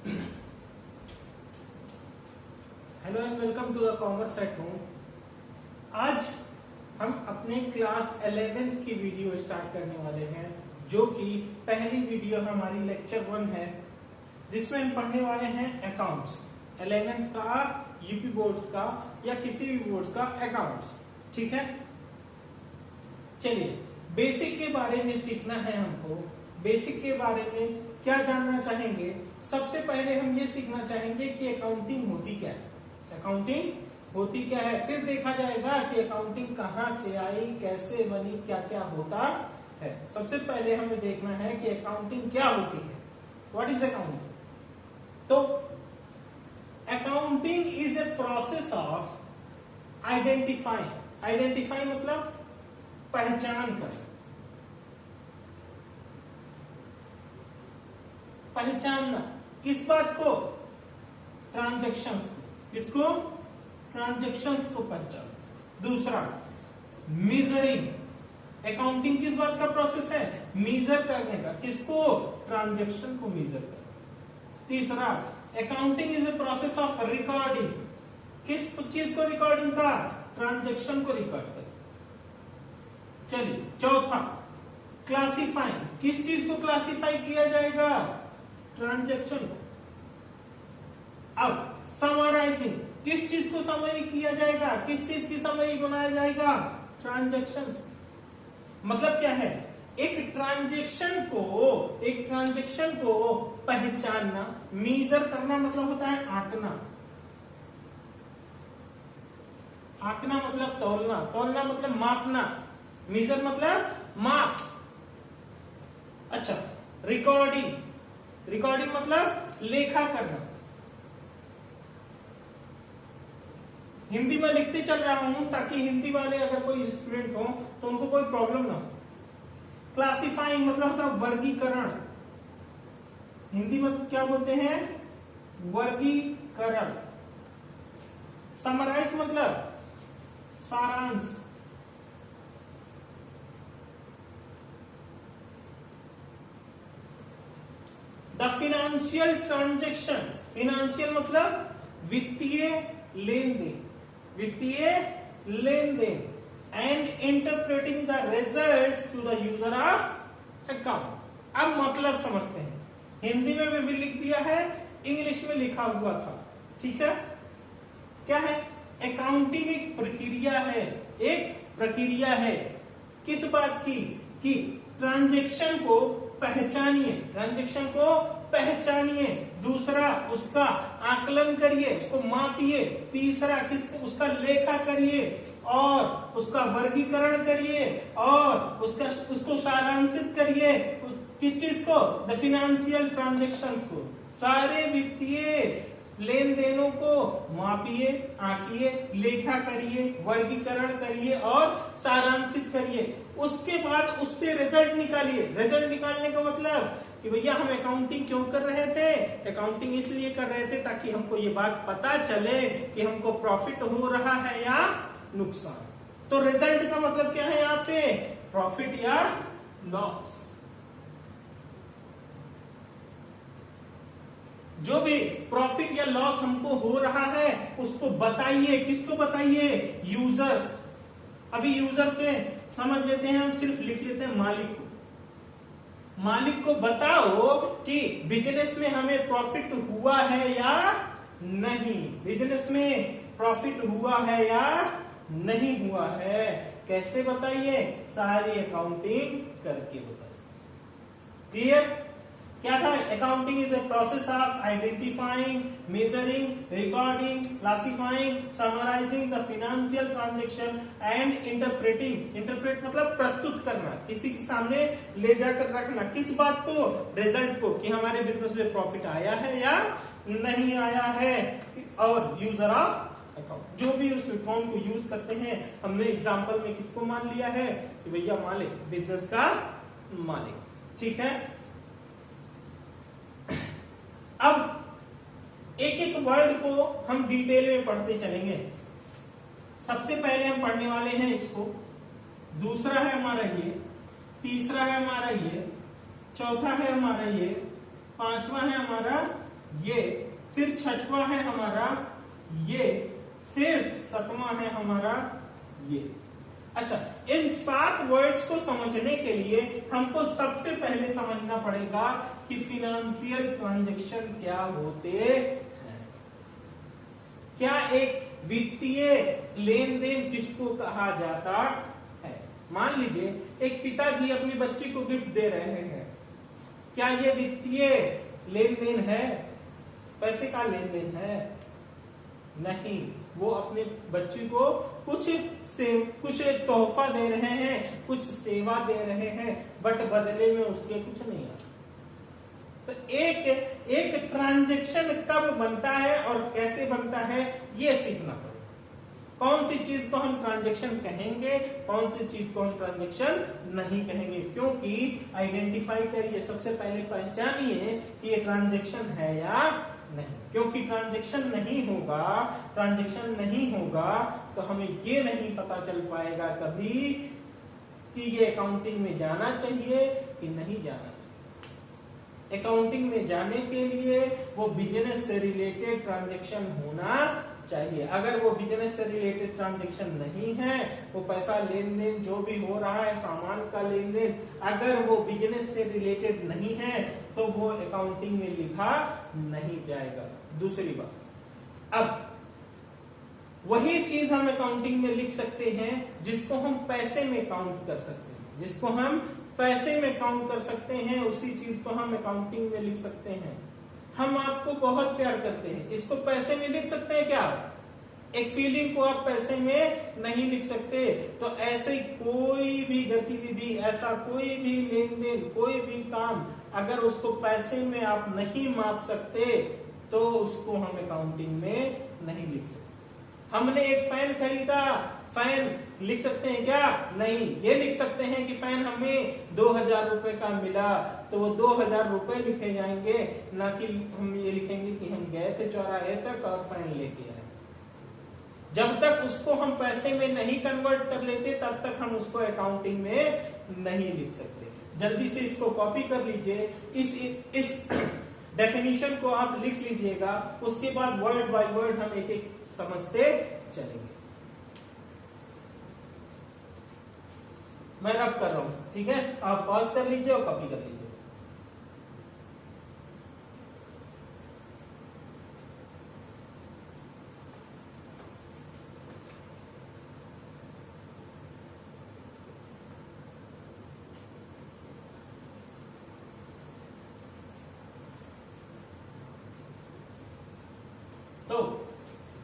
Hello and welcome to the commerce at home. आज हम अपने क्लास 11th की वीडियो स्टार्ट करने वाले हैं, जो कि पहली वीडियो हमारी लेक्चर 1 है, जिसमें हम पढ़ने वाले हैं अकाउंट्स 11th का, यूपी बोर्ड्स का या किसी भी बोर्ड्स का अकाउंट्स। ठीक है, चलिए बेसिक के बारे में सीखना है हमको। बेसिक के बारे में क्या जानना चाहेंगे? सबसे पहले हम ये सीखना चाहेंगे कि अकाउंटिंग होती क्या है, अकाउंटिंग होती क्या है। फिर देखा जाएगा कि अकाउंटिंग कहाँ से आई, कैसे बनी, क्या क्या होता है। सबसे पहले हमें देखना है कि अकाउंटिंग क्या होती है, व्हाट इज अकाउंटिंग। तो accounting is a process of identifying. Identify मतलब पहचान कर, पहचानना। किस बात को? ट्रांजैक्शंस को। किसको? ट्रांजैक्शंस को पहचान। दूसरा मेजरिंग। अकाउंटिंग किस बात का प्रोसेस है? मेजर करने का। किसको? ट्रांजैक्शन को मेजर करना। तीसरा accounting is a process of recording. किस चीज को रिकॉर्डिंग का? ट्रांजैक्शन को रिकॉर्ड कर। चलिए चौथा क्लासिफाइंग। किस चीज को क्लासिफाई किया जाएगा? ट्रांजैक्शन को। अब समराइजिंग। किस चीज को समरी किया जाएगा? किस चीज की समरी बनाया जाएगा? ट्रांजैक्शन। मतलब क्या है? एक ट्रांजैक्शन को पहचानना। मेजर करना मतलब होता है आंकना। आंकना मतलब तौलना, तौलना मतलब मापना, मेजर मतलब माप। अच्छा, रिकॉर्डिंग। रिकॉर्डिंग मतलब लेखा करना। हिंदी में लिखते चल रहा हूं ताकि हिंदी वाले अगर कोई स्टूडेंट हो तो उनको कोई प्रॉब्लम ना हो। क्लासिफाइंग मतलब होता है वर्गीकरण। हिंदी में क्या बोलते हैं? वर्गीकरण। समराइज मतलब सारांश। The financial transactions. फिनेंशियल मतलब वित्तीय लेन देन, वित्तीय लेन देन। And interpreting the results to the user of account. अब मतलब समझते हैं। हिंदी में भी लिख दिया है, इंग्लिश में लिखा हुआ था। ठीक है, क्या है? अकाउंटिंग एक प्रक्रिया है, एक प्रक्रिया है। किस बात की? कि ट्रांजैक्शन को पहचानिए, ट्रांजैक्शन को पहचानिए। दूसरा उसका आकलन करिए, उसको मापिए। तीसरा उसका लेखा करिए और उसका वर्गीकरण करिए और उसको सारांशित करिए। किस चीज को? द फिनेंशियल ट्रांजैक्शंस को। सारे वित्तीय लेन देनों को मापिए, आंकिए, लेखा करिए, वर्गीकरण करिए और सारांशित करिए। उसके बाद उससे रिजल्ट निकालिए। रिजल्ट निकालने का मतलब कि भैया हम अकाउंटिंग क्यों कर रहे थे? अकाउंटिंग इसलिए कर रहे थे ताकि हमको ये बात पता चले कि हमको प्रॉफिट हो रहा है या नुकसान। तो रिजल्ट का मतलब क्या है यहाँ पे? प्रॉफिट या लॉस। जो भी प्रॉफिट या लॉस हमको हो रहा है उसको बताइए। किसको बताइए? यूजर्स। अभी यूजर पे समझ लेते हैं, हम सिर्फ लिख लेते हैं मालिक को। मालिक को बताओ कि बिजनेस में हमें प्रॉफिट हुआ है या नहीं, बिजनेस में प्रॉफिट हुआ है या नहीं हुआ है। कैसे बताइए? सारी अकाउंटिंग करके बताइए। क्लियर? क्या था? Accounting is a process of identifying, measuring, recording, classifying, summarizing the financial transaction and interpreting. Interpret मतलब प्रस्तुत करना, किसी के सामने ले जाकर रखना। किस बात को? रिजल्ट को, कि हमारे बिजनेस में प्रॉफिट आया है या नहीं आया है। और यूजर ऑफ अकाउंट, जो भी उस अकाउंट को यूज करते हैं। हमने एग्जाम्पल में किसको मान लिया है? कि भैया मालिक, बिजनेस का मालिक। ठीक है, अब एक एक वर्ड को हम डिटेल में पढ़ते चलेंगे। सबसे पहले हम पढ़ने वाले हैं इसको, दूसरा है हमारा ये, तीसरा है हमारा ये, चौथा है हमारा ये, पांचवा है हमारा ये, फिर छठवां है हमारा ये, फिर सातवां है हमारा ये। अच्छा, इन 7 वर्ड्स को समझने के लिए हमको सबसे पहले समझना पड़ेगा कि फिनेंशियल ट्रांजैक्शन क्या होते हैं। क्या एक वित्तीय लेन देन किसको कहा जाता है? मान लीजिए एक पिताजी अपनी बच्ची को गिफ्ट दे रहे हैं, क्या ये वित्तीय लेन देन है? पैसे का लेन देन है? नहीं, वो अपने बच्ची को कुछ तोहफा दे रहे हैं, कुछ सेवा दे रहे हैं, बट बदले में उसके कुछ नहीं आता। तो एक ट्रांजैक्शन कब बनता है और कैसे बनता है, ये सीखना पड़ेगा। कौन सी चीज को हम ट्रांजैक्शन कहेंगे, कौन सी चीज को हम ट्रांजैक्शन नहीं कहेंगे, क्योंकि आइडेंटिफाई करिए, सबसे पहले पहचानिए कि ये ट्रांजैक्शन है या नहीं। क्योंकि ट्रांजैक्शन नहीं होगा तो हमें ये नहीं पता चल पाएगा कभी कि ये अकाउंटिंग में जाना चाहिए कि नहीं जाना चाहिए। अकाउंटिंग में जाने के लिए वो बिजनेस से रिलेटेड ट्रांजैक्शन होना चाहिए। अगर वो बिजनेस से रिलेटेड ट्रांजैक्शन नहीं है, वो पैसा लेन देन जो भी हो रहा है, सामान का लेन देन, अगर वो बिजनेस से रिलेटेड नहीं है तो वो अकाउंटिंग में लिखा नहीं जाएगा। दूसरी बात, अब वही चीज हम अकाउंटिंग में लिख सकते हैं जिसको हम पैसे में काउंट कर सकते हैं, जिसको हम पैसे में काउंट कर सकते हैं, उसी चीज को हम अकाउंटिंग में लिख सकते हैं। हम आपको बहुत प्यार करते हैं, इसको पैसे में लिख सकते हैं क्या? एक फीलिंग को आप पैसे में नहीं लिख सकते। तो ऐसे कोई भी गतिविधि, ऐसा कोई भी लेन देन, कोई भी काम, अगर उसको पैसे में आप नहीं माप सकते तो उसको हम अकाउंटिंग में नहीं लिख सकते। हमने एक फैन खरीदा, फैन लिख सकते हैं क्या? नहीं। ये लिख सकते हैं कि फैन हमें 2000 रुपए का मिला, तो वो 2000 रुपए लिखे जाएंगे, ना कि हम ये लिखेंगे कि हम गए थे चौराहे तक और फैन लेके आए। जब तक उसको हम पैसे में नहीं कन्वर्ट कर लेते तब तक हम उसको अकाउंटिंग में नहीं लिख सकते। जल्दी से इसको कॉपी कर लीजिए, इस डेफिनेशन को आप लिख लीजिएगा, उसके बाद वर्ड बाय वर्ड हम एक एक समझते चलेंगे। मैं रब कर रहा हूं, ठीक है? आप पॉज कर लीजिए और कॉपी कर लीजिए। तो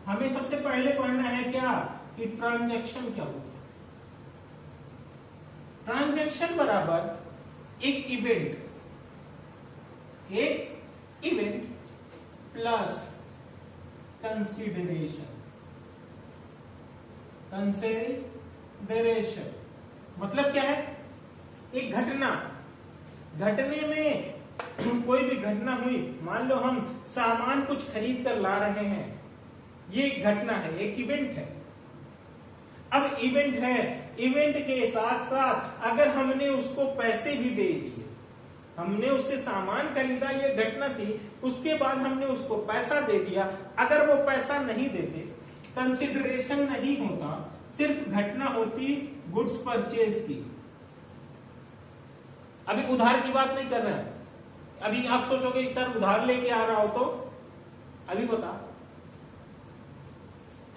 हमें सबसे पहले पढ़ना है क्या कि ट्रांजैक्शन क्या होता है। ट्रांजैक्शन बराबर एक इवेंट प्लस कंसीडरेशन। मतलब क्या है? एक घटने में कोई भी घटना हुई, मान लो हम सामान कुछ खरीद कर ला रहे हैं, ये एक घटना है, एक इवेंट है। अब इवेंट के साथ साथ अगर हमने उसको पैसे भी दे दिए, हमने उससे सामान खरीदा, ये घटना थी, उसके बाद हमने उसको पैसा दे दिया, अगर वो पैसा नहीं देते, कंसिडरेशन नहीं होता, सिर्फ घटना होती गुड्स परचेज की। अभी उधार की बात नहीं कर रहे हैं। अभी आप सोचोगे सर उधार लेके आ रहा हो तो अभी बता,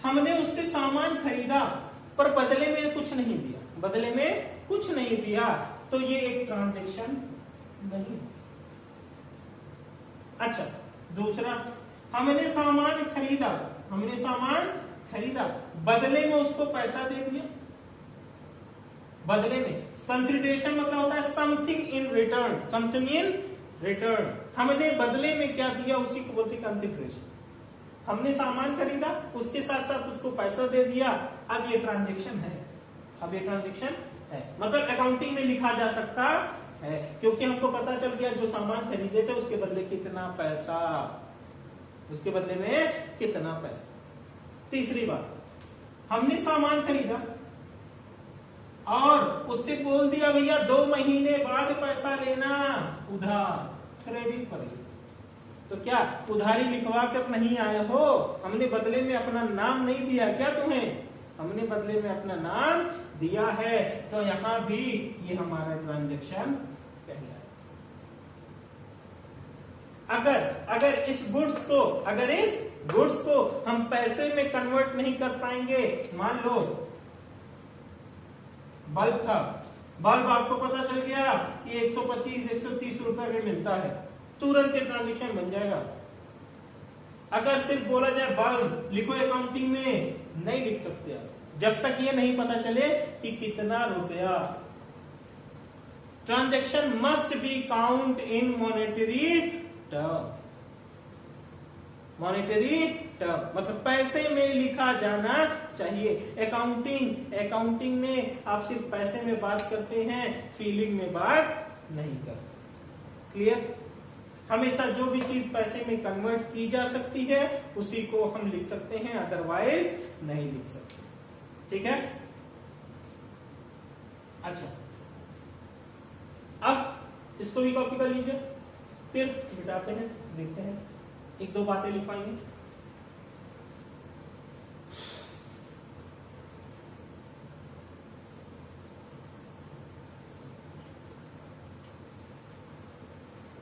हमने उससे सामान खरीदा पर बदले में कुछ नहीं दिया, तो ये एक ट्रांजैक्शन नहीं। अच्छा, दूसरा, हमने सामान खरीदा, बदले में उसको पैसा दे दिया। बदले में कंसिडरेशन मतलब होता है समथिंग इन रिटर्न। हमने बदले में क्या दिया, उसी को बोलते कंसिडरेशन। हमने सामान खरीदा, उसके साथ साथ उसको पैसा दे दिया, अब ये ट्रांजैक्शन है। मतलब अकाउंटिंग में लिखा जा सकता है, क्योंकि हमको पता चल गया जो सामान खरीदे थे उसके बदले कितना पैसा। तीसरी बात, हमने सामान खरीदा और उससे बोल दिया भैया 2 महीने बाद पैसा लेना, उधार, क्रेडिट पर। तो क्या उधारी लिखवा कर नहीं आए हो? हमने बदले में अपना नाम नहीं दिया क्या तुम्हें? हमने बदले में अपना नाम दिया है। तो यहां भी ये हमारा ट्रांजैक्शन कहलाएगा। अगर इस गुड्स को हम पैसे में कन्वर्ट नहीं कर पाएंगे, मान लो बल्ब था, बल्ब आपको पता चल गया कि 125-130 रुपए में मिलता है, तुरंत ये ट्रांजैक्शन बन जाएगा। अगर सिर्फ बोला जाए बल्ब लिखो अकाउंटिंग में, नहीं लिख सकते आप जब तक ये नहीं पता चले कि कितना रुपया। Transaction must be count in monetary term. Monetary term मतलब पैसे में लिखा जाना चाहिए। अकाउंटिंग में आप सिर्फ पैसे में बात करते हैं, फीलिंग में बात नहीं करते। क्लियर? हमेशा जो भी चीज पैसे में कन्वर्ट की जा सकती है उसी को हम लिख सकते हैं, अदरवाइज नहीं लिख सकते। ठीक है? अच्छा, अब इसको भी कॉपी कर लीजिए, फिर मिटाते हैं, देखते हैं, एक दो बातें लिखवाएंगे।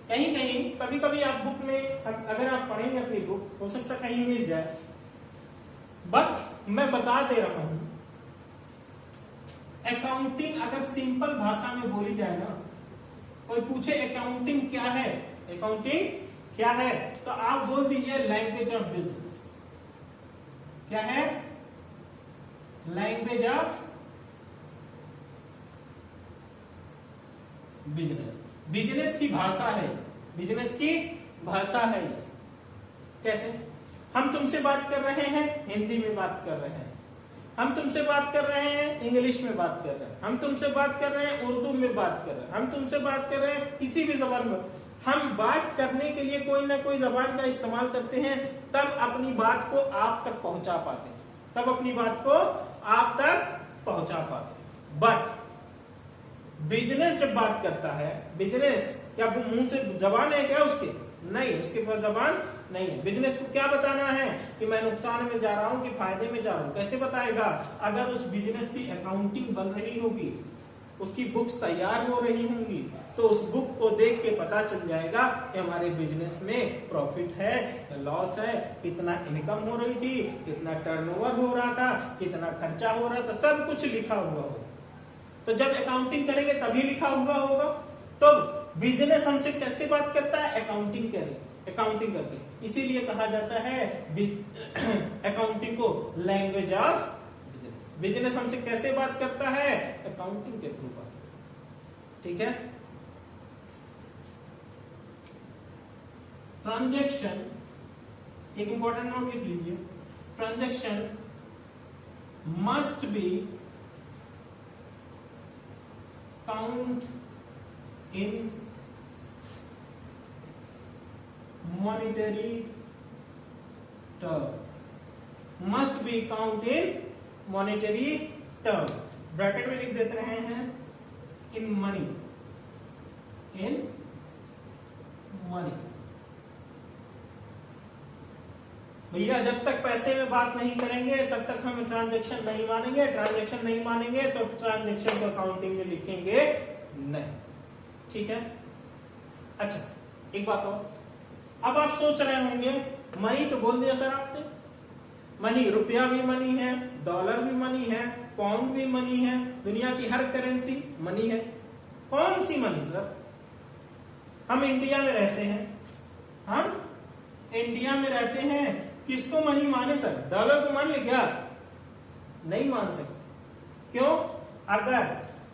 कहीं कहीं कभी कभी आप बुक में अगर आप पढ़ेंगे अपनी बुक, हो सकता कहीं मिल जाए, बट मैं बता दे रहा हूं, अकाउंटिंग अगर सिंपल भाषा में बोली जाए ना, कोई पूछे अकाउंटिंग क्या है, अकाउंटिंग क्या है, तो आप बोल दीजिए लैंग्वेज ऑफ बिजनेस। क्या है? Language of business. बिजनेस की भाषा है, बिजनेस की भाषा है। कैसे? हम तुमसे बात कर रहे हैं, हिंदी में बात कर रहे हैं, हम तुमसे बात कर रहे हैं, इंग्लिश में बात कर रहे हैं, हम तुमसे बात कर रहे हैं, उर्दू में बात कर रहे हैं, हम तुमसे बात कर रहे हैं किसी भी जबान में। हम बात करने के लिए कोई ना कोई जबान का इस्तेमाल करते हैं, तब अपनी बात को आप तक पहुंचा पाते हैं, तब अपनी बात को आप तक पहुंचा पाते हैं। बट बिजनेस जब बात करता है, बिजनेस क्या वो मुंह से जबान है क्या उसके? नहीं, उसके पास जबान नहीं है। बिजनेस को क्या बताना है कि मैं नुकसान में जा रहा हूं कि फायदे में जा रहा हूं, कैसे बताएगा? अगर उस बिजनेस की अकाउंटिंग बन रही होगी, उसकी बुक्स तैयार हो रही होंगी, तो उस बुक को देख के पता चल जाएगा कि हमारे बिजनेस में प्रॉफिट है, लॉस है, कितना इनकम हो रही थी, कितना टर्नओवर हो रहा था, कितना खर्चा हो रहा था, सब कुछ लिखा हुआ होगा। तो जब अकाउंटिंग करेंगे तभी लिखा हुआ होगा। तो बिजनेस हमसे कैसे बात करता है? अकाउंटिंग करके। इसीलिए कहा जाता है अकाउंटिंग को लैंग्वेज ऑफ बिजनेस। बिजनेस हमसे कैसे बात करता है? अकाउंटिंग के थ्रू बात। ठीक है? ट्रांजैक्शन, एक इंपॉर्टेंट नोट लिख लीजिए, transaction must be count in monetary term. Must be count in monetary term. Bracket में लिख देते रहे हैं इन मनी, इन मनी। भैया जब तक पैसे में बात नहीं करेंगे तब तक हम ट्रांजैक्शन नहीं मानेंगे, ट्रांजैक्शन नहीं मानेंगे तो ट्रांजैक्शन को अकाउंटिंग में लिखेंगे नहीं। ठीक है? अच्छा, एक बात और, अब आप सोच रहे होंगे मनी तो बोल दिया सर आपने, मनी, रुपया भी मनी है, डॉलर भी मनी है, पाउंड भी मनी है, दुनिया की हर करेंसी मनी है। कौन सी मनी सर? हम इंडिया में रहते हैं, हम इंडिया में रहते हैं, किसको मनी माने सर? डॉलर को मान ले क्या? नहीं मान सकते। क्यों? अगर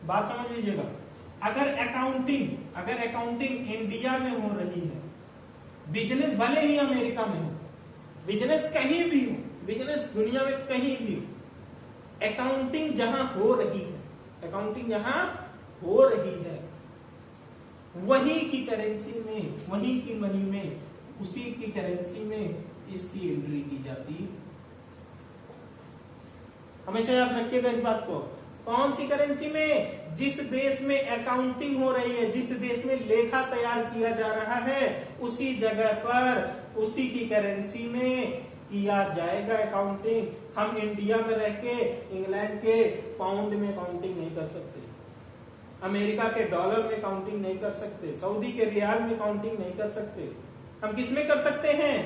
बात समझ लीजिएगा, अगर अकाउंटिंग इंडिया में हो रही है, बिजनेस भले ही अमेरिका में हो, बिजनेस कहीं भी हो, बिजनेस दुनिया में कहीं भी हो, अकाउंटिंग जहां हो रही है, अकाउंटिंग जहां हो रही है, वही की करेंसी में, वही की मनी में, उसी की करेंसी में इसकी एंट्री की जाती है। हमेशा याद रखिएगा इस बात को, कौन सी करेंसी में? जिस देश में अकाउंटिंग हो रही है, जिस देश में लेखा तैयार किया जा रहा है, उसी जगह पर उसी की करेंसी में किया जाएगा अकाउंटिंग। हम इंडिया में रह के इंग्लैंड के पाउंड में अकाउंटिंग नहीं कर सकते, अमेरिका के डॉलर में काउंटिंग नहीं कर सकते, सऊदी के रियाल में काउंटिंग नहीं कर सकते। हम किस में कर सकते हैं?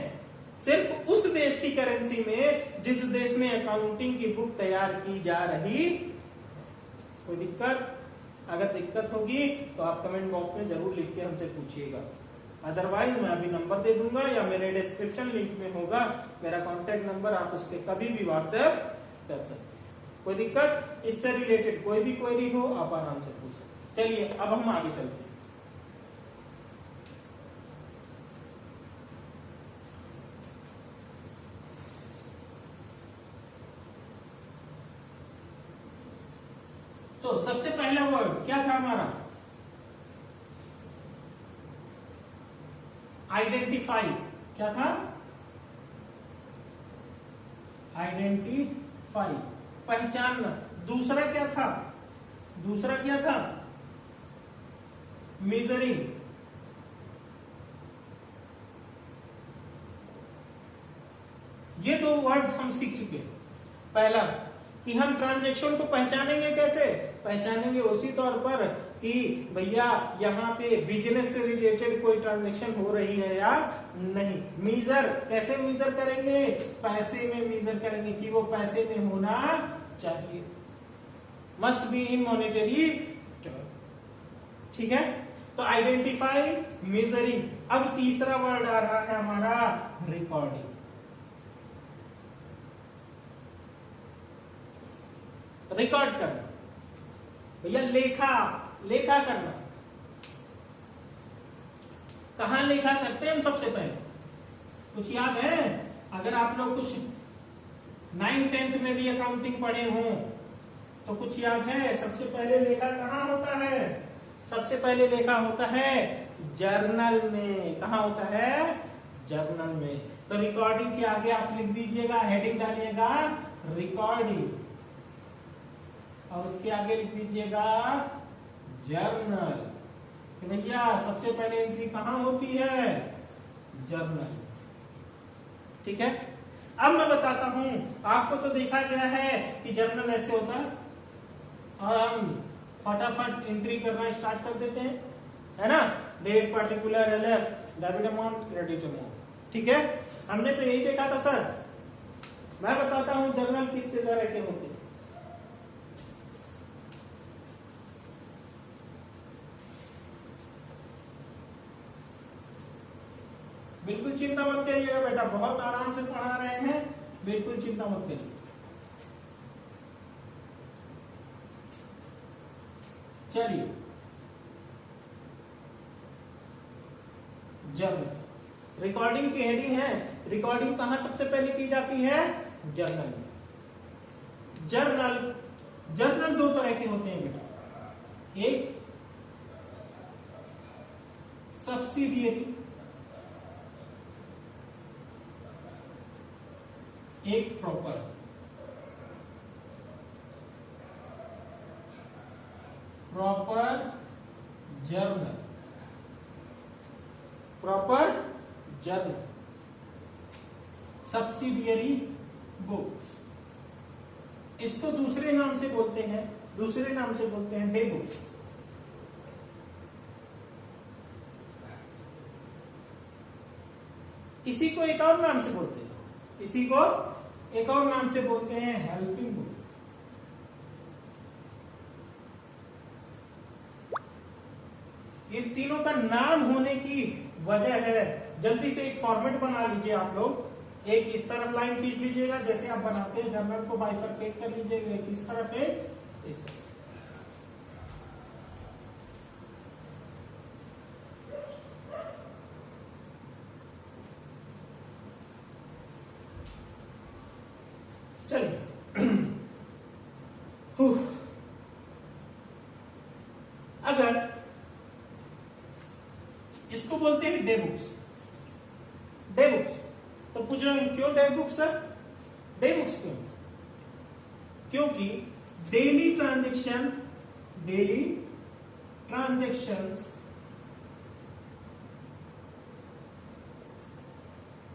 सिर्फ उस देश की करेंसी में जिस देश में अकाउंटिंग की बुक तैयार की जा रही। कोई दिक्कत? अगर दिक्कत होगी तो आप कमेंट बॉक्स में जरूर लिख के हमसे पूछिएगा, अदरवाइज मैं अभी नंबर दे दूंगा या मेरे डिस्क्रिप्शन लिंक में होगा मेरा कॉन्टेक्ट नंबर, आप उस पर कभी भी व्हाट्सएप कर सकते हैं। कोई दिक्कत? इससे रिलेटेड कोई भी क्वेरी हो आप आराम से पूछ सकते। चलिए अब हम आगे चलते हैं। तो सबसे पहला वर्ड क्या था हमारा? आइडेंटिफाई। क्या था? आइडेंटिफाई, पहचानना। दूसरा क्या था? दूसरा क्या था? मेजरिंग। ये दो वर्ड्स हम सीख चुके हैं। पहला कि हम ट्रांजैक्शन को पहचानेंगे कैसे? पहचानेंगे उसी तौर पर कि भैया यहाँ पे बिजनेस से रिलेटेड कोई ट्रांजैक्शन हो रही है या नहीं। मीजर कैसे मीजर करेंगे? पैसे में मीजर करेंगे कि वो पैसे में होना चाहिए, must be in monetary term. ठीक है, तो आइडेंटिफाई, मेजरिंग। अब तीसरा वर्ड आ रहा है हमारा रिकॉर्डिंग। रिकॉर्ड करना भैया, लेखा, लेखा करना। कहां लेखा करते हैं हम? सबसे पहले कुछ याद है? अगर आप लोग कुछ 9th-10th में भी अकाउंटिंग पढ़े हों तो कुछ याद है? सबसे पहले लेखा कहां होता है? सबसे पहले लेखा होता है जर्नल में। कहां होता है? जर्नल में। तो रिकॉर्डिंग के आगे आप लिख दीजिएगा, हेडिंग डालिएगा रिकॉर्डिंग, और उसके आगे लिख दीजिएगा जर्नल। कि भैया सबसे पहले एंट्री कहां होती है? जर्नल। ठीक है, अब मैं बताता हूं। आपको तो देखा गया है कि जर्नल ऐसे होता है और हम फटाफट एंट्री करना स्टार्ट कर देते हैं, है ना? Date, particular, LF, debit amount, credit amount. ठीक है, हमने तो यही देखा था सर। मैं बताता हूं जर्नल कितने तरह के होते हैं। बिल्कुल चिंता मत करिएगा बेटा, बहुत आराम से पढ़ा रहे हैं, बिल्कुल चिंता मत करिए। चलिए, जर्नल। रिकॉर्डिंग की हेडिंग है, रिकॉर्डिंग कहां सबसे पहले की जाती है? जर्नल में। जर्नल, जर्नल दो तरह के होते हैं बेटा, एक सब्सिडियरी, एक proper. Proper journal, proper journal, subsidiary books. इसको दूसरे नाम से बोलते हैं, दूसरे नाम से बोलते हैं डे बुक्स। इसी को एक और नाम से बोलते हैं, इसी को एक और नाम से बोलते हैं हेल्पिंग बुक। ये तीनों का नाम होने की वजह है, जल्दी से एक फॉर्मेट बना लीजिए आप लोग। एक इस तरफ लाइन खींच लीजिएगा, जैसे आप बनाते हैं जर्नल को बाइफरकेट कर लीजिएगा, एक इस तरफ है, इस तरफ। चलिए, अगर इसको बोलते हैं डे बुक्स, डे बुक्स, तो पूछ रहे हैं क्यों day books sir? Day books क्यों? क्योंकि daily transactions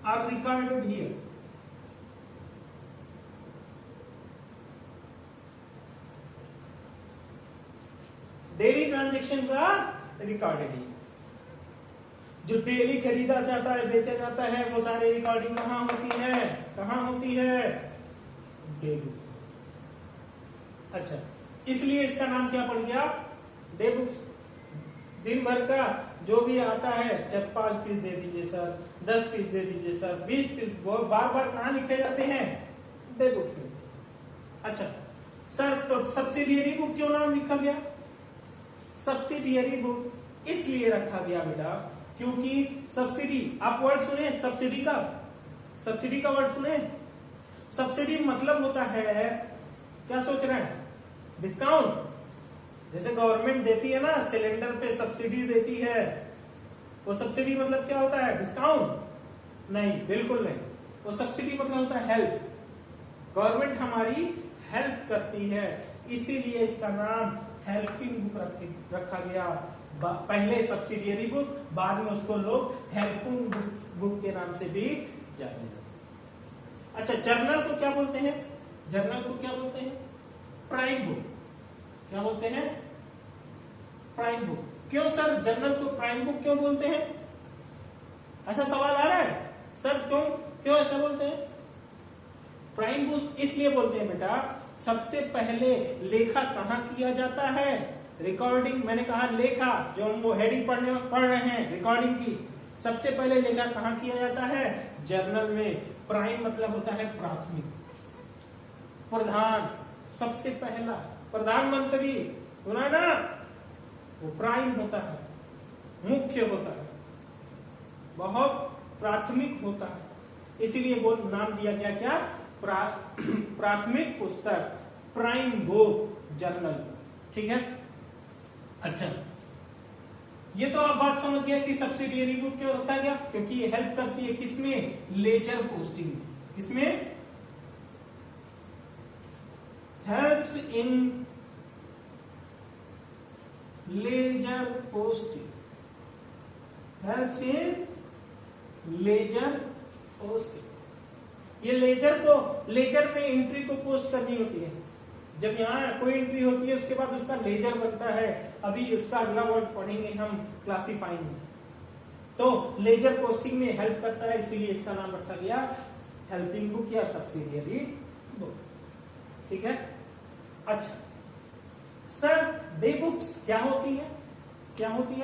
are recorded here. Daily transactions are recorded here. जो डेली खरीदा जाता है, बेचा जाता है, वो सारी रिकॉर्डिंग कहाँ होती है? डेली। अच्छा, इसलिए इसका नाम क्या पड़ गया? Day books. दिन भर का जो भी आता है, जब 5 पीस दे दीजिए सर, 10 पीस दे दीजिए सर, 20 पीस, बार बार कहाँ लिखे जाते हैं? डे बुक्स में। अच्छा सर, तो सब्सिडियरी बुक क्यों नाम लिखा गया? सब्सिडियरी बुक इसलिए रखा गया बेटा, क्योंकि सब्सिडी, आप वर्ड सुने सब्सिडी का वर्ड सुने? सब्सिडी मतलब होता है, क्या सोच रहे हैं? डिस्काउंट। जैसे गवर्नमेंट देती है ना, सिलेंडर पे सब्सिडी देती है, वो सब्सिडी मतलब क्या होता है? डिस्काउंट? नहीं, बिल्कुल नहीं। वो सब्सिडी मतलब होता है हेल्प। गवर्नमेंट हमारी हेल्प करती है, इसीलिए इसका नाम हेल्पिंग बुक रखा गया। पहले सब्सिडियरी बुक, बाद में उसको लोग हेल्पिंग बुक के नाम से भी जाने लगे। अच्छा, जर्नल को क्या बोलते हैं? Prime book. क्या बोलते हैं? Prime book. क्यों सर जर्नल को प्राइम बुक क्यों बोलते हैं? ऐसा सवाल आ रहा है सर, क्यों ऐसा बोलते हैं? प्राइम बुक इसलिए बोलते हैं बेटा, सबसे पहले लेखा कहाँ किया जाता है? रिकॉर्डिंग, मैंने कहा लेखा, जो हम वो हेडिंग पढ़ रहे हैं रिकॉर्डिंग की, सबसे पहले लेखा कहाँ किया जाता है? जर्नल में। प्राइम मतलब होता है प्राथमिक, प्रधान, सबसे पहला। प्रधानमंत्री सुना ना, वो प्राइम होता है, मुख्य होता है, बहुत प्राथमिक होता है, इसीलिए वो नाम दिया गया क्या? प्राथमिक पुस्तक, प्राइम बुक, जर्नल। ठीक है। अच्छा, ये तो आप बात समझ गया कि सब्सिडियरी बुक क्यों रखा गया, क्योंकि ये हेल्प करती है किसमें? लेजर पोस्टिंग में। किसमें? Helps in ledger posting, helps in ledger posting. ये लेजर में एंट्री को पोस्ट करनी होती है। जब यहाँ कोई एंट्री होती है, उसके बाद उसका लेजर बनता है। अभी उसका अगला वर्ड पढ़ेंगे हम क्लासिफाइंग में। तो लेजर पोस्टिंग में हेल्प करता है, इसीलिए इसका नाम रखा गया हेल्पिंग बुक या सब्सिडियरी बुक। ठीक है। अच्छा सर, डे बुक्स क्या होती है?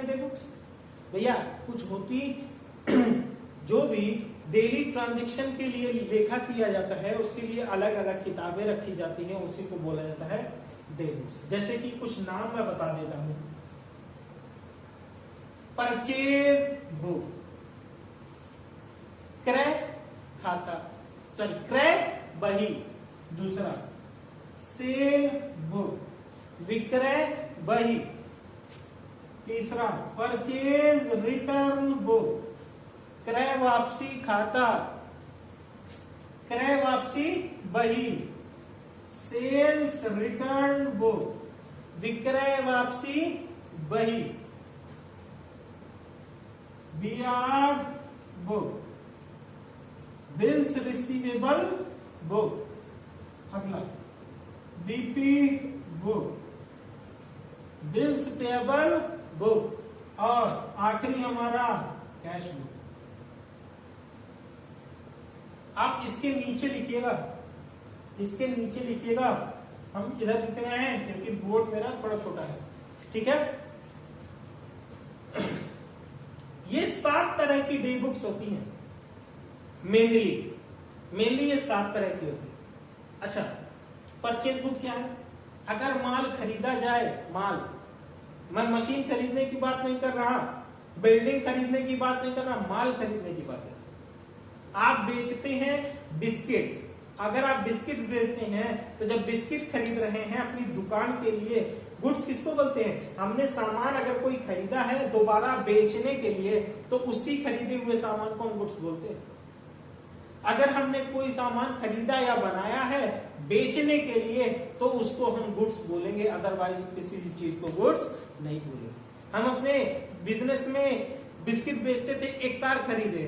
डे बुक्स भैया कुछ होती जो भी डेली ट्रांजैक्शन के लिए लेखा किया जाता है, उसके लिए अलग अलग किताबें रखी जाती हैं, उसी को बोला जाता है डे बुक्स। जैसे कि कुछ नाम मैं बता देता हूं। परचेज बुक, क्रय खाता, सॉरी क्रय बही। दूसरा सेल बुक, विक्रय बही। तीसरा परचेज रिटर्न बुक, क्रय वापसी खाता, क्रय वापसी बही। सेल्स रिटर्न बुक, विक्रय वापसी बही। BR book, bills receivable book. अगला BP book, bills payable book. और आखिरी हमारा कैश बुक। आप इसके नीचे लिखिएगा, हम इधर लिख रहे हैं क्योंकि बोर्ड मेरा थोड़ा छोटा है। ठीक है। ये 7 तरह की डे बुक्स होती हैं मेनली ये 7 तरह की होती है। अच्छा, परचेज बुक क्या है? अगर माल खरीदा जाए, मैं मशीन खरीदने की बात नहीं कर रहा, बिल्डिंग खरीदने की बात नहीं कर रहा, माल खरीदने की बात है। आप बेचते हैं बिस्किट, अगर आप बिस्किट बेचते हैं तो जब बिस्किट खरीद रहे हैं अपनी दुकान के लिए, गुड्स किसको बोलते हैं? हमने सामान अगर कोई खरीदा है दोबारा बेचने के लिए, तो उसी खरीदे हुए सामान को हम गुड्स बोलते हैं। अगर हमने कोई सामान खरीदा या बनाया है बेचने के लिए तो उसको हम गुड्स बोलेंगे, अदरवाइज किसी चीज को गुड्स नहीं बोलेंगे। हम अपने बिजनेस में बिस्किट बेचते थे, एक कार खरीदे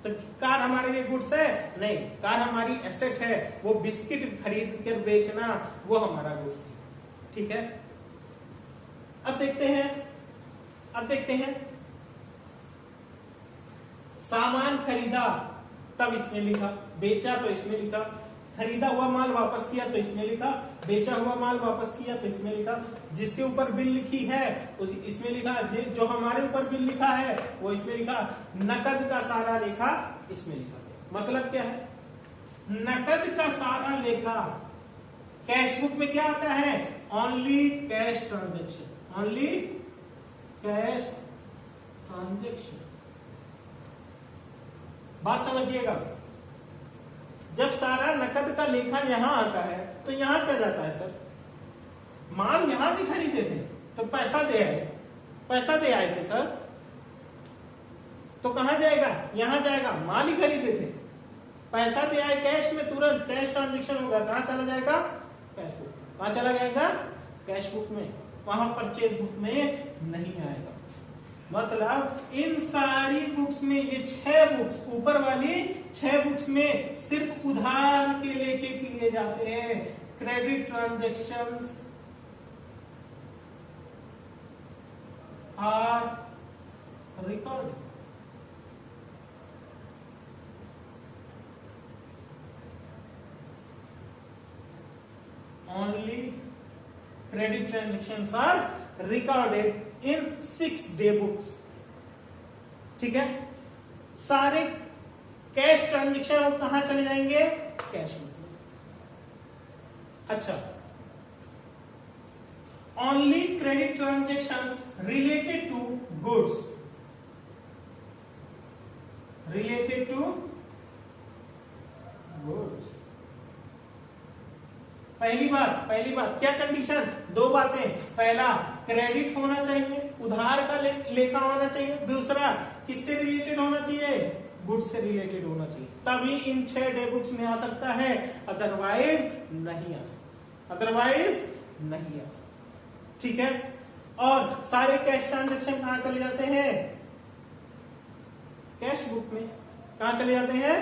तो कार हमारे लिए गुड्स है? नहीं, कार हमारी एसेट है, वो बिस्किट खरीद कर बेचना वो हमारा गुड्स है। ठीक है, अब देखते हैं सामान खरीदा तब इसमें लिखा, बेचा तो इसमें लिखा, खरीदा हुआ माल वापस किया तो इसमें लिखा, बेचा हुआ माल वापस किया तो इसमें लिखा, जिसके ऊपर बिल लिखी है उस इसमें लिखा, जो हमारे ऊपर बिल लिखा है वो इसमें लिखा, नकद का सारा लेखा इसमें लिखा। मतलब क्या है? नकद का सारा लेखा कैश बुक में क्या आता है? Only cash transaction, only cash transaction. बात समझिएगा, जब सारा नकद का लेखा यहां आता है तो यहां क्या जाता है सर? माल यहां भी खरीदे थे तो पैसा दे आए थे सर, तो कहां जाएगा? यहां जाएगा, माल ही खरीदे थे, पैसा दे आए कैश में, तुरंत कैश ट्रांजेक्शन होगा, कहां चला जाएगा? Cash book. कहां चला जाएगा? कैश बुक में, वहां परचेज बुक में नहीं आएगा। मतलब इन सारी बुक्स में, ये 6 बुक्स, ऊपर वाली 6 बुक्स में सिर्फ उधार के लेखे किए जाते हैं। Credit transactions are record. Only credit transactions are recorded in 6 day books. ठीक है, सारे कैश ट्रांजेक्शन कहां चले जाएंगे? कैश बुक में। अच्छा, only credit transactions related to goods, related to goods. पहली बात क्या कंडीशन? 2 बातें। पहला, क्रेडिट होना चाहिए, उधार का लेखा होना चाहिए। दूसरा, किससे रिलेटेड होना चाहिए? गुड्स से रिलेटेड होना चाहिए, तभी इन 6 डे बुक्स में आ सकता है, अदरवाइज नहीं आ सकता। ठीक है, और सारे कैश ट्रांजैक्शन कहां चले जाते हैं? कैश बुक में। कहां चले जाते हैं?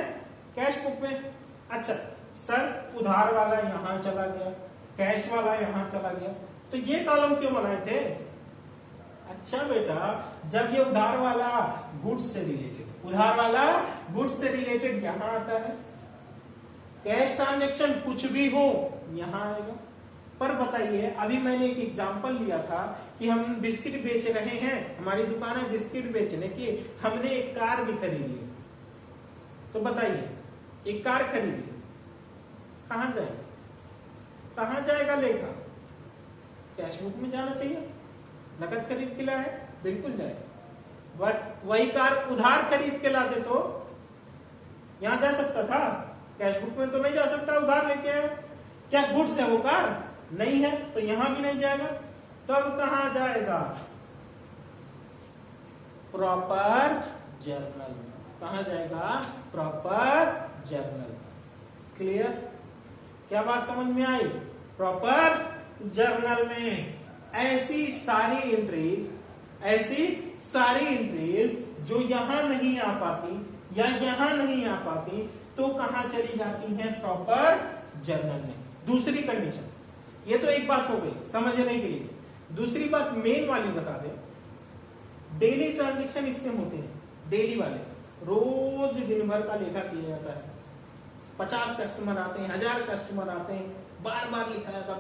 कैश बुक में। अच्छा सर, उधार वाला यहां चला गया, कैश वाला यहां चला गया, तो ये कॉलम क्यों बनाए थे? अच्छा बेटा, जब ये उधार वाला गुड्स से रिलेटेड यहां आता है, कैश ट्रांजैक्शन कुछ भी हो यहां आएगा। पर बताइए, अभी मैंने एक एग्जांपल लिया था कि हम बिस्किट बेच रहे हैं, हमारी दुकान है बिस्किट बेचने की, हमने एक कार भी खरीद ली, तो बताइए एक कार खरीद ली, कहां जाएगा लेखा? कैश बुक में जाना चाहिए। नकद खरीद के लाए, बिल्कुल जाएगा, बट वही कार उधार खरीद के लाते तो यहां जा सकता था, कैश बुक में तो नहीं जा सकता, उधार लेके आए। क्या गुड्स है वो कार? नहीं है, तो यहां भी नहीं जाएगा, तो अब कहां जाएगा? Proper journal. कहां जाएगा? Proper journal. क्लियर? क्या बात समझ में आई? प्रॉपर जर्नल में ऐसी सारी एंट्रीज जो यहां नहीं आ पाती या यहां नहीं आ पाती तो कहां चली जाती हैं? प्रॉपर जर्नल में। दूसरी कंडीशन, ये तो एक बात हो गई समझने के लिए। दूसरी बात मेन वाली बता दें, डेली ट्रांजैक्शन इसमें होते हैं, डेली वाले, रोज दिन भर का लेखा किया जाता है। 50 कस्टमर आते हैं, 1000 कस्टमर आते हैं, बार बार लिखा जाता।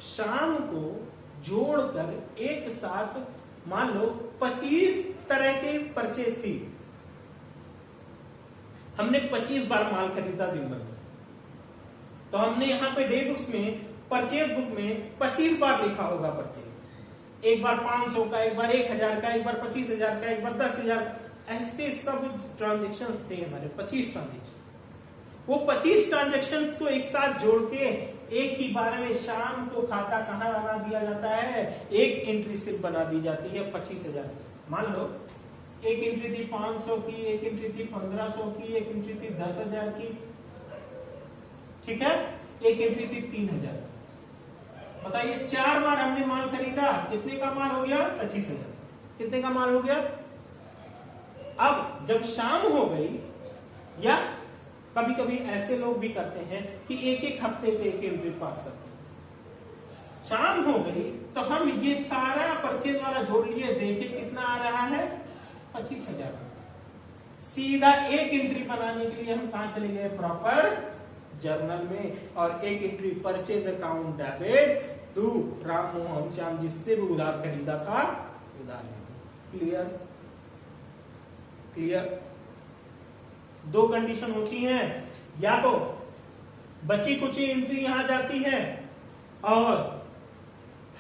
शाम को जोड़कर एक साथ मान लो 25 तरह के परचेज थी, हमने 25 बार माल खरीदा दिन भर में, तो हमने यहां पे डे बुक्स में, परचेज बुक में 25 बार लिखा होगा परचेज। एक बार 500 का, एक बार 1000 का, एक बार 25,000 का, एक बार 10,000, ऐसे सब ट्रांजेक्शन्स थे हमारे, 25 ट्रांजेक्शन। वो 25 ट्रांजेक्शन को एक साथ जोड़ के एक ही बार में शाम को खाता कहां बना दिया जाता है? एक एंट्री सिर्फ बना दी जाती है 25,000। मान लो एक एंट्री थी 500 की, एक एंट्री थी 1500 की, एक एंट्री थी 10,000 की, ठीक है, एक एंट्री थी 3,000। बताइए 4 बार हमने माल खरीदा, कितने का माल हो गया? 25,000। कितने का माल हो गया? अब जब शाम हो गई, या कभी कभी ऐसे लोग भी करते हैं कि एक एक हफ्ते पे एक एंट्री पास करते हैं। शाम हो गई तो हम ये सारा परचेज वाला जोड़ लिए, देखे कितना आ रहा है? 25,000। सीधा एक एंट्री बनाने के लिए हम कहां चले गए? प्रॉपर जर्नल में, और एक entry purchase account debit to Ram Mohan Shyam, जिससे भी उधार खरीदा था उधार। क्लियर? क्लियर? दो कंडीशन होती हैं, या तो बची कुची एंट्री यहां जाती है और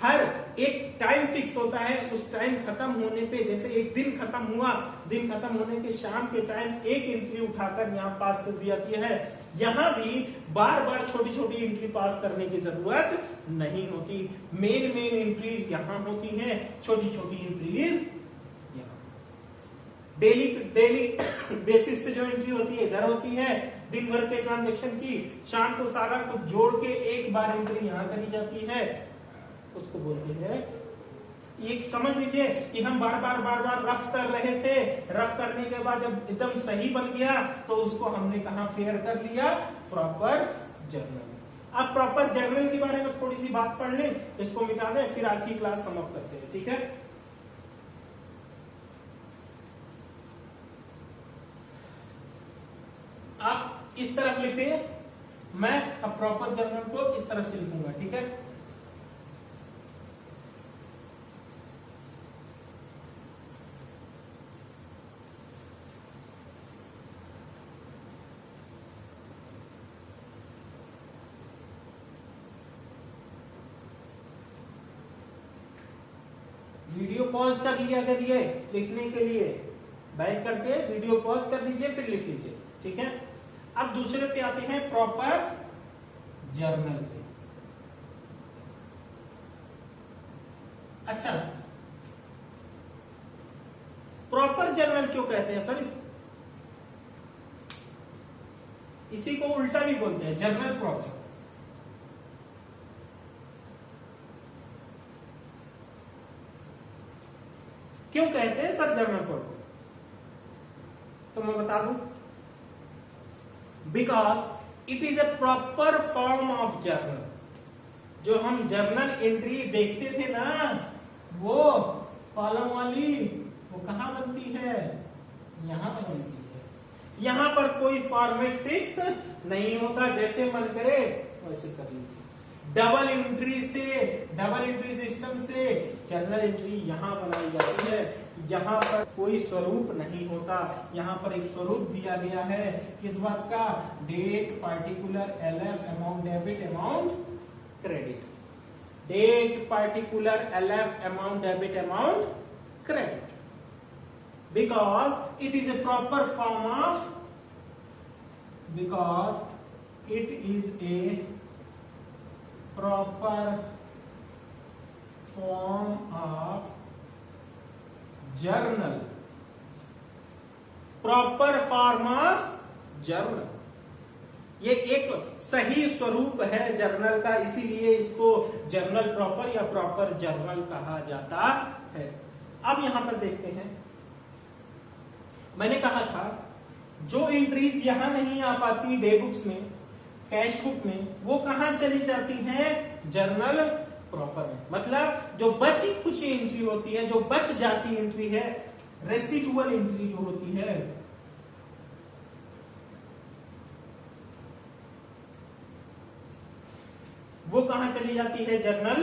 हर एक टाइम फिक्स होता है, उस टाइम खत्म होने पे, जैसे एक दिन खत्म हुआ, दिन खत्म होने के शाम के टाइम एक एंट्री उठाकर यहां पास कर दी जाती है। यहां भी बार बार छोटी छोटी एंट्री पास करने की जरूरत नहीं होती। मेन मेन एंट्रीज यहां होती हैं, छोटी छोटी एंट्रीज डेली बेसिस पे जो एंट्री होती है इधर होती है, दिन भर के ट्रांजैक्शन की, शाम को सारा कुछ जोड़ के एक बार एंट्री यहां करी जाती है, उसको बोलते हैं। एक समझ लीजिए कि हम बार बार रफ कर रहे थे, रफ करने के बाद जब एकदम सही बन गया तो उसको हमने कहा फेयर कर लिया, प्रॉपर जर्नल। अब प्रॉपर जर्नल के बारे में थोड़ी सी बात पढ़ लें, इसको मिटा दें, फिर आज की क्लास समाप्त करते हैं, ठीक है? आप इस तरफ लिखते हैं, मैं अब प्रॉपर जर्नल को इस तरफ से लिखूंगा, ठीक है? वीडियो पॉज कर लिया करिए लिखने के लिए, बैक करके वीडियो पॉज कर लीजिए, फिर लिख लीजिए, ठीक है? अब दूसरे पे आते हैं, प्रॉपर जर्नल पे। अच्छा, प्रॉपर जर्नल क्यों कहते हैं सर? इसी को उल्टा भी बोलते हैं, जर्नल प्रॉपर। क्यों कहते हैं सर जर्नल प्रॉपर? तो मैं बता दूं, because it is a proper form of journal. जो हम जर्नल एंट्री देखते थे ना, वो कॉलम वाली, वो कहां बनती है? यहां बनती है। यहां पर कोई फॉर्मेट फिक्स नहीं होता, जैसे मन करे वैसे कर लीजिए। डबल एंट्री सिस्टम से जर्नल एंट्री यहां बनाई जाती है। यहां पर कोई स्वरूप नहीं होता, यहां पर एक स्वरूप दिया गया है, किस बात का? Date particular LF amount debit amount credit. Date particular LF amount debit amount credit, because it is a proper form of, because it is a proper form of journal. Proper form of journal, ये एक सही स्वरूप है journal का, इसीलिए इसको journal proper या proper journal कहा जाता है। अब यहां पर देखते हैं, मैंने कहा था जो एंट्रीज यहां नहीं आ पाती डे बुक्स में, कैश बुक में, वो कहां चली जाती हैं? जर्नल प्रॉपर में। मतलब जो बची कुछ एंट्री होती है, जो बच जाती एंट्री है, रेसिडुअल एंट्री जो होती है, वो कहां चली जाती है? Journal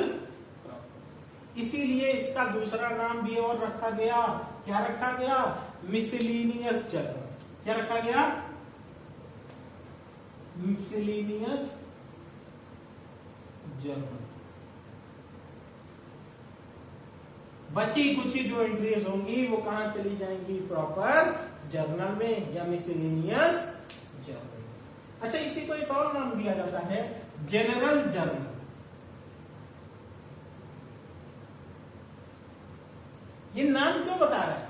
proper. इसीलिए इसका दूसरा नाम भी और रखा गया, क्या रखा गया? Miscellaneous journal. क्या रखा गया? Miscellaneous journal. बची कुछ जो एंट्रीज होंगी वो कहां चली जाएंगी? प्रॉपर जर्नल में या मिसलेनियस जर्नल। अच्छा, इसी को एक और नाम दिया जाता है, जनरल जर्नल। ये नाम क्यों बता रहा है?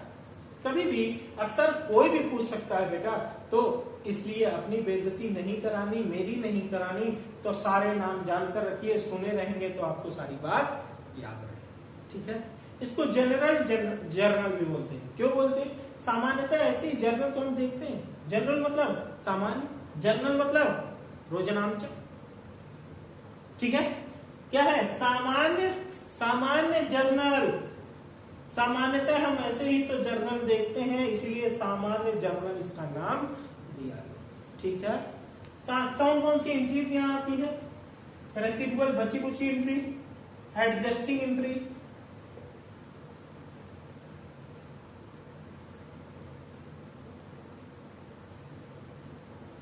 कभी भी अक्सर कोई भी पूछ सकता है बेटा, तो इसलिए अपनी बेइज्जती नहीं करानी, मेरी नहीं करानी, तो सारे नाम जानकर रखिए, सुने रहेंगे तो आपको सारी बात याद रहेगी। ठीक है, इसको जनरल जर्नल भी बोलते हैं। क्यों बोलते हैं? सामान्यतः ऐसे ही जर्नल तो हम देखते हैं। जनरल मतलब सामान्य, जर्नल मतलब रोजनामचा। ठीक है, क्या है? सामान्य जर्नल। सामान्यतः हम ऐसे ही तो जर्नल देखते हैं, इसीलिए सामान्य जर्नल इसका नाम दिया गया। ठीक है, कौन कौन सी एंट्रीज यहाँ आती है? रेसिडुअल, बची कुची एंट्री, एडजस्टिंग एंट्री,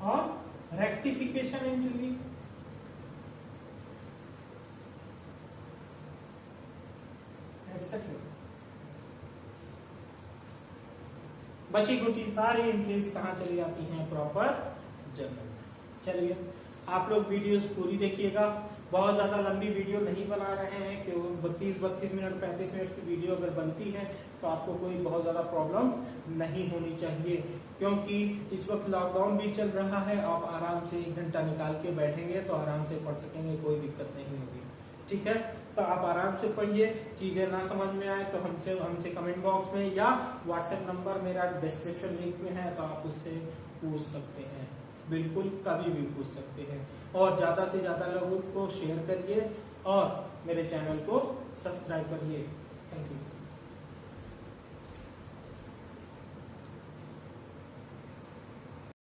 और रेक्टिफिकेशन एंट्री, एक्सेट्रा। बची कुटी सारी एंट्रीज कहाँ चली जाती हैं? Proper journal. चलिए, आप लोग वीडियोस पूरी देखिएगा। बहुत ज्यादा लंबी वीडियो नहीं बना रहे हैं, क्योंकि 32 मिनट 35 मिनट की वीडियो अगर बनती है तो आपको कोई बहुत ज्यादा प्रॉब्लम नहीं होनी चाहिए, क्योंकि इस वक्त लॉकडाउन भी चल रहा है। आप आराम से 1 घंटा निकाल के बैठेंगे तो आराम से पढ़ सकेंगे, कोई दिक्कत नहीं होगी। ठीक है, तो आप आराम से पढ़िए। चीजें ना समझ में आए तो हमसे कमेंट बॉक्स में या व्हाट्सएप नंबर मेरा डिस्क्रिप्शन लिंक में है, तो आप उससे पूछ सकते हैं, बिल्कुल कभी भी पूछ सकते हैं। और ज्यादा से ज्यादा लोगों को शेयर करिए और मेरे चैनल को सब्सक्राइब करिए। Thank you.